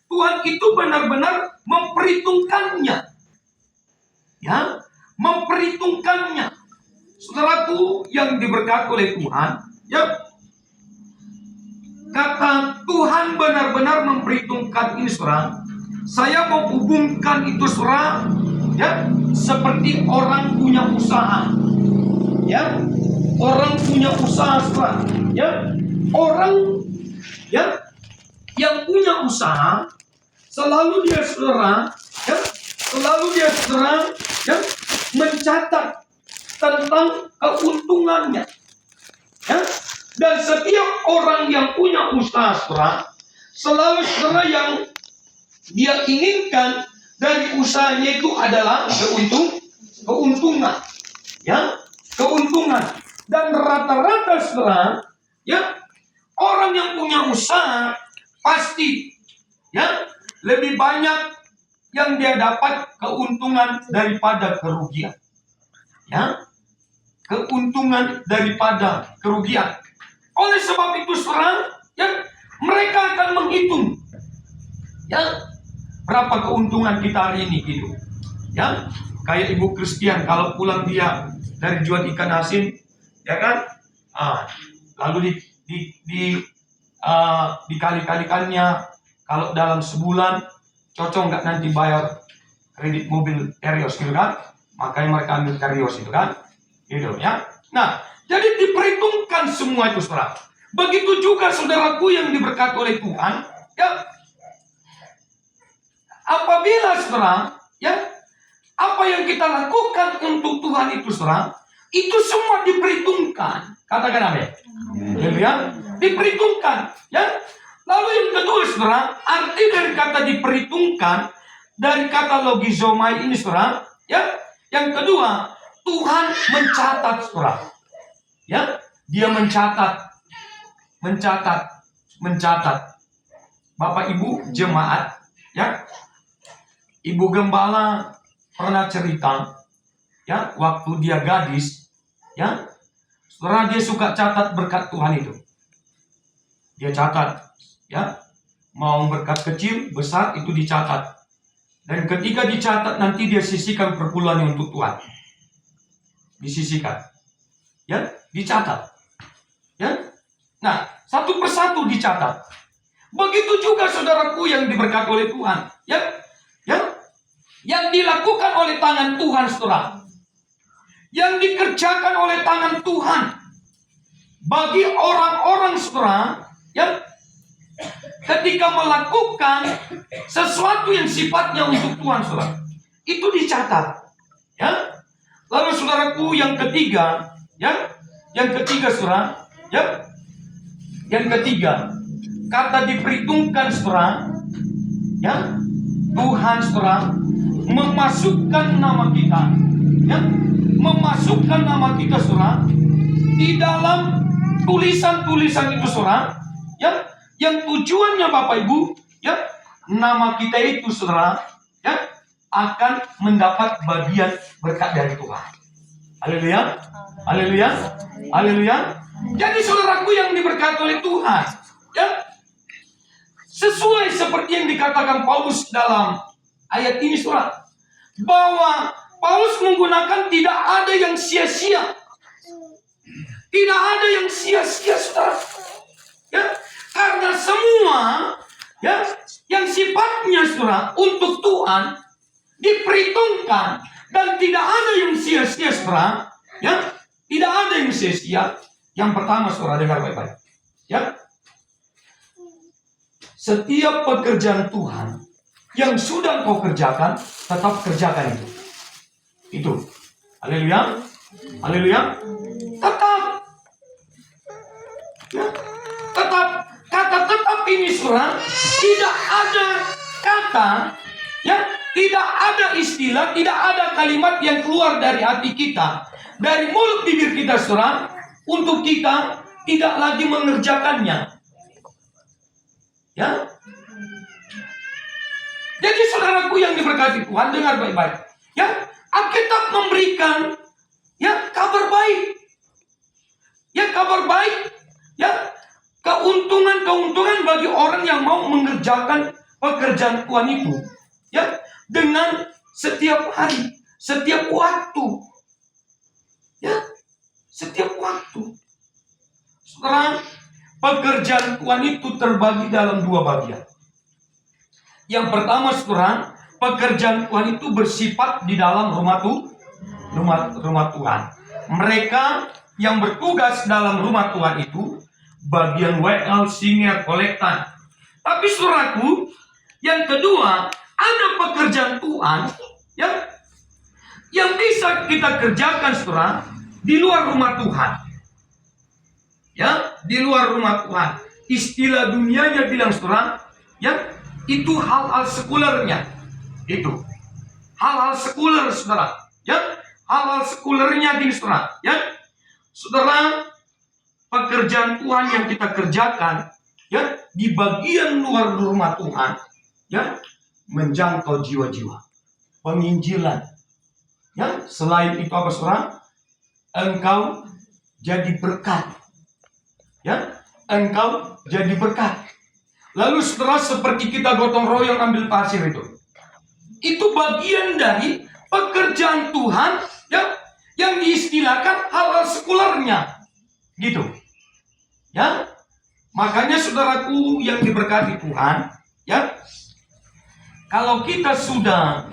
Tuhan itu benar-benar memperhitungkannya. Ya, memperhitungkannya. Saudaraku yang diberkati oleh Tuhan, ya, kata Tuhan benar-benar memperhitungkan ini, saudara. Saya mau hubungkan itu, saudara, ya, seperti orang punya usaha. Ya, orang punya usaha, saudara. Ya, orang, ya, yang punya usaha selalu dia, saudara, ya, selalu dia, saudara, ya, mencatat tentang keuntungannya. Ya, dan setiap orang yang punya usaha, saudara, selalu, saudara, yang dia inginkan dari usahanya itu adalah keuntungan. Ya, keuntungan. Dan rata-rata, saudara, ya, orang yang punya usaha pasti, ya, lebih banyak yang dia dapat keuntungan daripada kerugian. Ya, keuntungan daripada kerugian. Oleh sebab itu, saudara, ya, mereka akan menghitung, ya, berapa keuntungan kita hari ini gitu. Ya, kayak Ibu Christian kalau pulang dia dari jual ikan asin, ya kan, lalu dikali-kalikannya, kalau dalam sebulan cocok nggak nanti bayar kredit mobil Terios gitu kan, makanya mereka ambil Terios itu kan, gitu ya. Nah, jadi diperhitungkan semua itu, saudara. Begitu juga saudaraku yang diberkati oleh Tuhan, ya, apabila, saudara, ya, apa yang kita lakukan untuk Tuhan itu, saudara, itu semua diperhitungkan. Katakan amin. Ya, diperhitungkan, ya. Lalu yang kedua, saudara, arti dari kata diperhitungkan, dari kata logizomai ini, saudara, ya. Yang kedua, Tuhan mencatat, saudara. Ya, dia mencatat. Bapak Ibu jemaat, ya. Ibu gembala pernah cerita, ya, waktu dia gadis, ya, saudara, dia suka catat berkat Tuhan itu. Dia catat, ya, mau berkat kecil, besar, itu dicatat. Dan ketika dicatat, nanti dia sisihkan perpuluhannya untuk Tuhan. Disisihkan, ya, dicatat, ya. Nah, satu persatu dicatat. Begitu juga saudaraku yang diberkati oleh Tuhan, ya, ya, yang dilakukan oleh tangan Tuhan, saudara, yang dikerjakan oleh tangan Tuhan bagi orang-orang, saudara, ya, ketika melakukan sesuatu yang sifatnya untuk Tuhan, saudara, itu dicatat, ya. Lalu saudaraku yang ketiga, ya, yang ketiga, saudara, ya, yang ketiga, kata diperhitungkan, saudara, ya, Tuhan, saudara, memasukkan nama kita, ya, memasukkan nama kita, saudara, di dalam tulisan-tulisan itu, saudara, ya, yang tujuannya, Bapak Ibu, ya, nama kita itu, saudara, ya, akan mendapat bagian berkat dari Tuhan. Haleluya, haleluya, haleluya. Jadi saudaraku yang diberkati oleh Tuhan, ya, sesuai seperti yang dikatakan Paulus dalam ayat ini, saudara, bahwa Paulus menggunakan tidak ada yang sia-sia. Tidak ada yang sia-sia, saudara. Ya, karena semua, ya, yang sifatnya, saudara, untuk Tuhan diperhitungkan, dan tidak ada yang sia-sia, saudara. Ya, tidak ada yang sia-sia. Yang pertama, saudara, dengar baik-baik. Ya, setiap pekerjaan Tuhan yang sudah kau kerjakan, tetap kerjakan itu. Itu. Haleluya. Haleluya. Tetap. Ya, tetap. Kata tetap ini, saudara, tidak ada kata, ya, tidak ada istilah, tidak ada kalimat yang keluar dari hati kita, dari mulut bibir kita, saudara, untuk kita tidak lagi mengerjakannya. Ya. Jadi saudaraku yang diberkati Tuhan, dengar baik-baik. Ya, Alkitab memberikan, ya, kabar baik. Ya, kabar baik. Ya, keuntungan-keuntungan bagi orang yang mau mengerjakan pekerjaan Tuhan itu, ya, dengan setiap hari, setiap waktu, ya, setiap waktu. Saudara, pekerjaan Tuhan itu terbagi dalam dua bagian. Yang pertama, saudara, pekerjaan Tuhan itu bersifat di dalam rumah Tuhan. Mereka yang bertugas dalam rumah Tuhan itu bagian WL, singer, kolektan. Tapi saudaraku, yang kedua, ada pekerjaan Tuhan, ya, yang bisa kita kerjakan, saudara, di luar rumah Tuhan. Ya, di luar rumah Tuhan. Istilah dunianya bilang, saudara, ya, itu hal-hal sekulernya. Itu hal-hal sekuler, saudara. Ya, hal-hal sekulernya gini, saudara. Ya, saudara, pekerjaan Tuhan yang kita kerjakan, ya, di bagian luar rumah Tuhan, ya, menjangkau jiwa-jiwa, penginjilan. Ya, selain itu apa, saudara? Engkau jadi berkat. Ya, engkau jadi berkat. Lalu saudara, seperti kita gotong royong ambil pasir itu bagian dari pekerjaan Tuhan, ya, yang diistilahkan hal-hal sekulernya, gitu. Ya, makanya saudaraku yang diberkati Tuhan, ya, kalau kita sudah